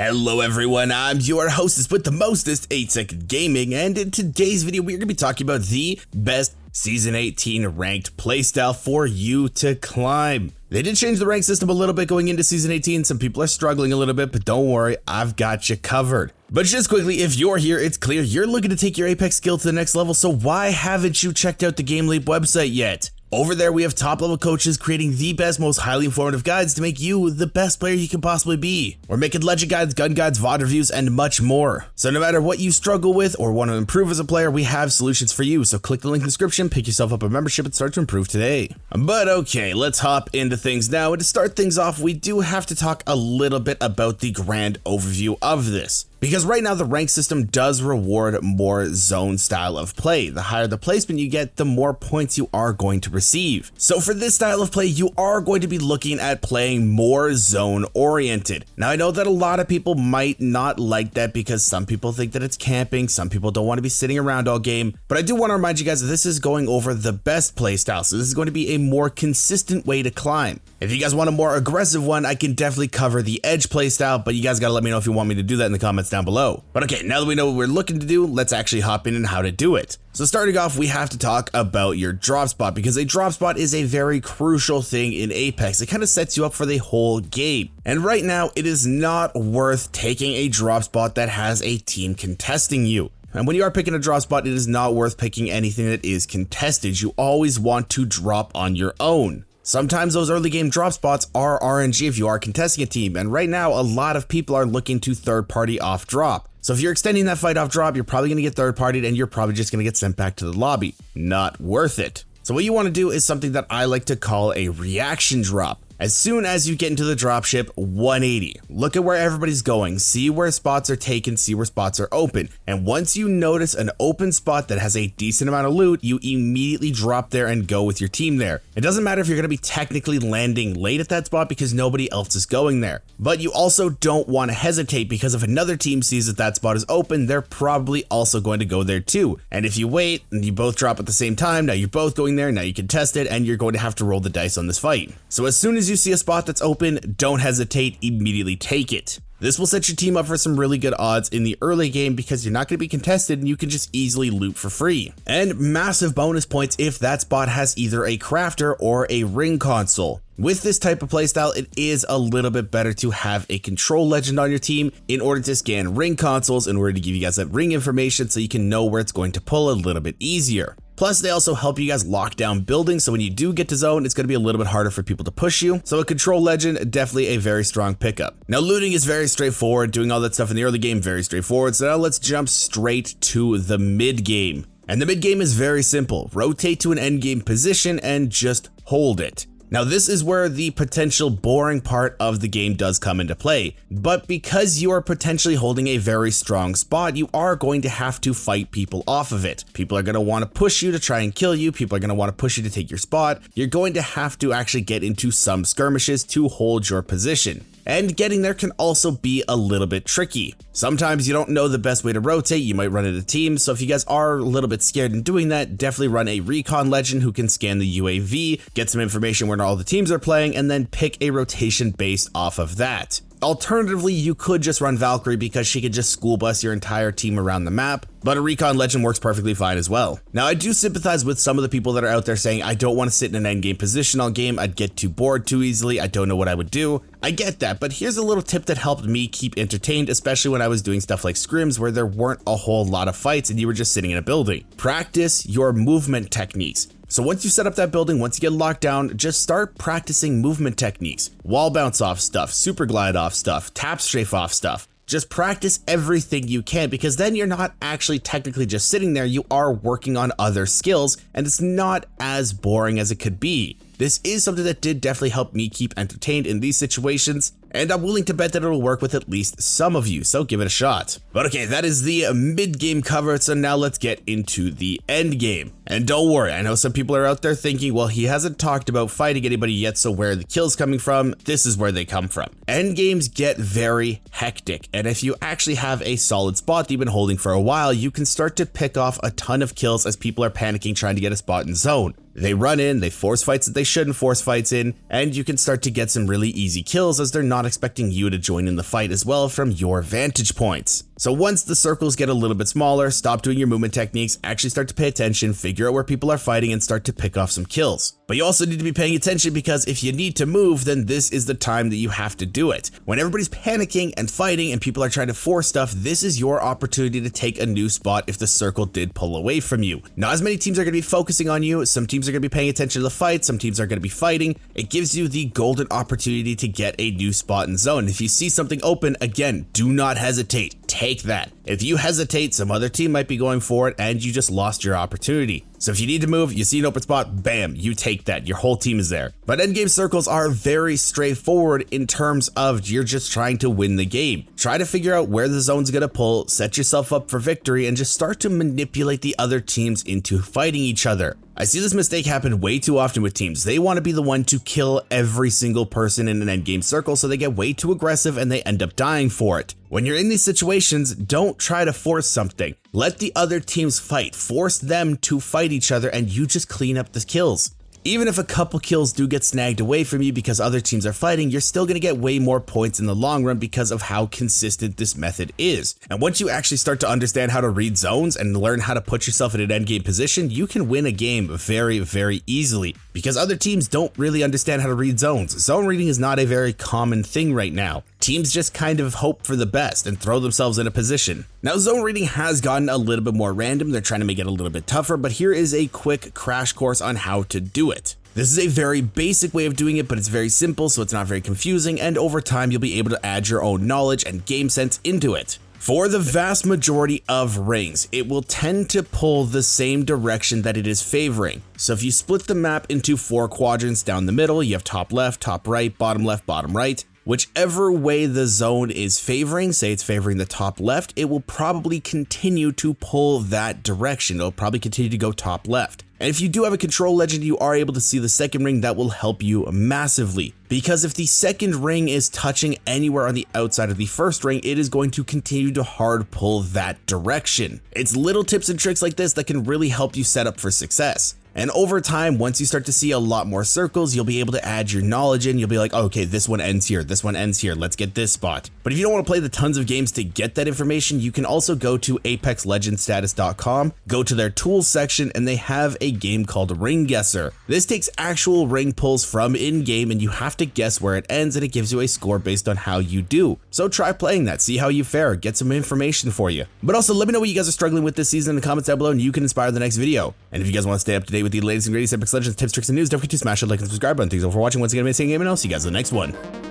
Hello everyone, I'm your hostess with the mostest, 8-Second Gaming, and in today's video we're going to be talking about the best Season 18 ranked playstyle for you to climb. They did change the rank system a little bit going into Season 18, some people are struggling a little bit, but don't worry, I've got you covered. But just quickly, if you're here, it's clear you're looking to take your Apex skill to the next level, so why haven't you checked out the GameLeap website yet? Over there, we have top-level coaches creating the best, most highly informative guides to make you the best player you can possibly be. We're making legend guides, gun guides, VOD reviews, and much more. So no matter what you struggle with or want to improve as a player, we have solutions for you. So click the link in the description, pick yourself up a membership, and start to improve today. But okay, let's hop into things now. And to start things off, we do have to talk a little bit about the grand overview of this. Because right now the rank system does reward more zone style of play. The higher the placement you get, the more points you are going to receive. So for this style of play, you are going to be looking at playing more zone oriented. Now I know that a lot of people might not like that because some people think that it's camping, some people don't want to be sitting around all game, but I do want to remind you guys that this is going over the best playstyle. So this is going to be a more consistent way to climb. If you guys want a more aggressive one, I can definitely cover the edge playstyle, but you guys gotta let me know if you want me to do that in the comments down below. But okay, now that we know what we're looking to do, let's actually hop in and how to do it. So starting off, we have to talk about your drop spot because a drop spot is a very crucial thing in Apex. It kind of sets you up for the whole game. And right now, it is not worth taking a drop spot that has a team contesting you. And when you are picking a drop spot, it is not worth picking anything that is contested. You always want to drop on your own. Sometimes those early game drop spots are RNG if you are contesting a team, and right now a lot of people are looking to third party off drop. So if you're extending that fight off drop, you're probably going to get third partied and you're probably just going to get sent back to the lobby. Not worth it. So what you want to do is something that I like to call a reaction drop. As soon as you get into the dropship, 180. Look at where everybody's going, see where spots are taken, see where spots are open. And once you notice an open spot that has a decent amount of loot, you immediately drop there and go with your team there. It doesn't matter if you're going to be technically landing late at that spot because nobody else is going there. But you also don't want to hesitate because if another team sees that that spot is open, they're probably also going to go there too. And if you wait and you both drop at the same time, now you're both going there, now you can test it and you're going to have to roll the dice on this fight. So as soon as you see a spot that's open, don't hesitate, immediately take it. This will set your team up for some really good odds in the early game because you're not going to be contested and you can just easily loot for free. And massive bonus points if that spot has either a crafter or a ring console. With this type of playstyle, it is a little bit better to have a control legend on your team in order to scan ring consoles in order to give you guys that ring information so you can know where it's going to pull a little bit easier. Plus, they also help you guys lock down buildings, so when you do get to zone, it's going to be a little bit harder for people to push you. So a control legend, definitely a very strong pickup. Now, looting is very straightforward, doing all that stuff in the early game, very straightforward. So now let's jump straight to the mid game. And the mid game is very simple. Rotate to an end game position and just hold it. Now this is where the potential boring part of the game does come into play, but because you are potentially holding a very strong spot, you are going to have to fight people off of it. People are going to want to push you to try and kill you, people are going to want to push you to take your spot. You're going to have to actually get into some skirmishes to hold your position. And getting there can also be a little bit tricky. Sometimes you don't know the best way to rotate, you might run into teams, so if you guys are a little bit scared in doing that, definitely run a recon legend who can scan the UAV, get some information where all the teams are playing, and then pick a rotation based off of that. Alternatively, you could just run Valkyrie because she could just school bus your entire team around the map, but a recon legend works perfectly fine as well. Now, I do sympathize with some of the people that are out there saying, I don't want to sit in an endgame position all game, I'd get too bored too easily, I don't know what I would do. I get that, but here's a little tip that helped me keep entertained, especially when I was doing stuff like scrims where there weren't a whole lot of fights and you were just sitting in a building. Practice your movement techniques. So once you set up that building, once you get locked down, just start practicing movement techniques. Wall bounce off stuff, super glide off stuff, tap strafe off stuff. Just practice everything you can because then you're not actually technically just sitting there, you are working on other skills and it's not as boring as it could be. This is something that did definitely help me keep entertained in these situations, and I'm willing to bet that it'll work with at least some of you, so give it a shot. But okay, that is the mid-game covered, so now let's get into the end game. And don't worry, I know some people are out there thinking, well, he hasn't talked about fighting anybody yet, so where are the kills coming from? This is where they come from. End games get very hectic, and if you actually have a solid spot that you've been holding for a while, you can start to pick off a ton of kills as people are panicking trying to get a spot in zone. They run in, they force fights that they shouldn't force fights in, and you can start to get some really easy kills as they're not expecting you to join in the fight as well from your vantage points. So once the circles get a little bit smaller, stop doing your movement techniques, actually start to pay attention, figure out where people are fighting, and start to pick off some kills. But you also need to be paying attention because if you need to move, then this is the time that you have to do it. When everybody's panicking and fighting and people are trying to force stuff, this is your opportunity to take a new spot if the circle did pull away from you. Not as many teams are going to be focusing on you, some teams are going to be paying attention to the fight, some teams are going to be fighting. It gives you the golden opportunity to get a new spot and zone. If you see something open, again, do not hesitate. Take that. If you hesitate, some other team might be going for it and you just lost your opportunity. So if you need to move, you see an open spot, bam, you take that. Your whole team is there. But endgame circles are very straightforward in terms of you're just trying to win the game. Try to figure out where the zone's gonna pull, set yourself up for victory, and just start to manipulate the other teams into fighting each other. I see this mistake happen way too often with teams. They want to be the one to kill every single person in an endgame circle, so they get way too aggressive and they end up dying for it. When you're in these situations, don't try to force something. Let the other teams fight. Force them to fight each other and you just clean up the kills. Even if a couple kills do get snagged away from you because other teams are fighting, you're still going to get way more points in the long run because of how consistent this method is. And once you actually start to understand how to read zones and learn how to put yourself in an endgame position, you can win a game very, very easily because other teams don't really understand how to read zones. Zone reading is not a very common thing right now. Teams just kind of hope for the best and throw themselves in a position. Now, zone reading has gotten a little bit more random. They're trying to make it a little bit tougher, but here is a quick crash course on how to do it. This is a very basic way of doing it, but it's very simple, so it's not very confusing, and over time you'll be able to add your own knowledge and game sense into it. For the vast majority of rings, it will tend to pull the same direction that it is favoring. So if you split the map into 4 quadrants down the middle, you have top left, top right, bottom left, bottom right. Whichever way the zone is favoring, say it's favoring the top left, it will probably continue to pull that direction. It'll probably continue to go top left. And if you do have a control legend, you are able to see the second ring. That will help you massively. Because if the second ring is touching anywhere on the outside of the first ring, it is going to continue to hard pull that direction. It's little tips and tricks like this that can really help you set up for success. And over time, once you start to see a lot more circles, you'll be able to add your knowledge in. You'll be like, oh, okay, this one ends here, this one ends here, let's get this spot. But if you don't want to play the tons of games to get that information, you can also go to apexlegendstatus.com, go to their tools section, and they have a game called Ring Guesser. This takes actual ring pulls from in-game, and you have to guess where it ends, and it gives you a score based on how you do. So try playing that, see how you fare, get some information for you. But also let me know what you guys are struggling with this season in the comments down below, and you can inspire the next video. And if you guys want to stay up to date with the latest and greatest Apex Legends tips, tricks, and news, don't forget to smash that like and subscribe button. Thanks all for watching. Once again, amazing game, and I'll see you guys in the next one.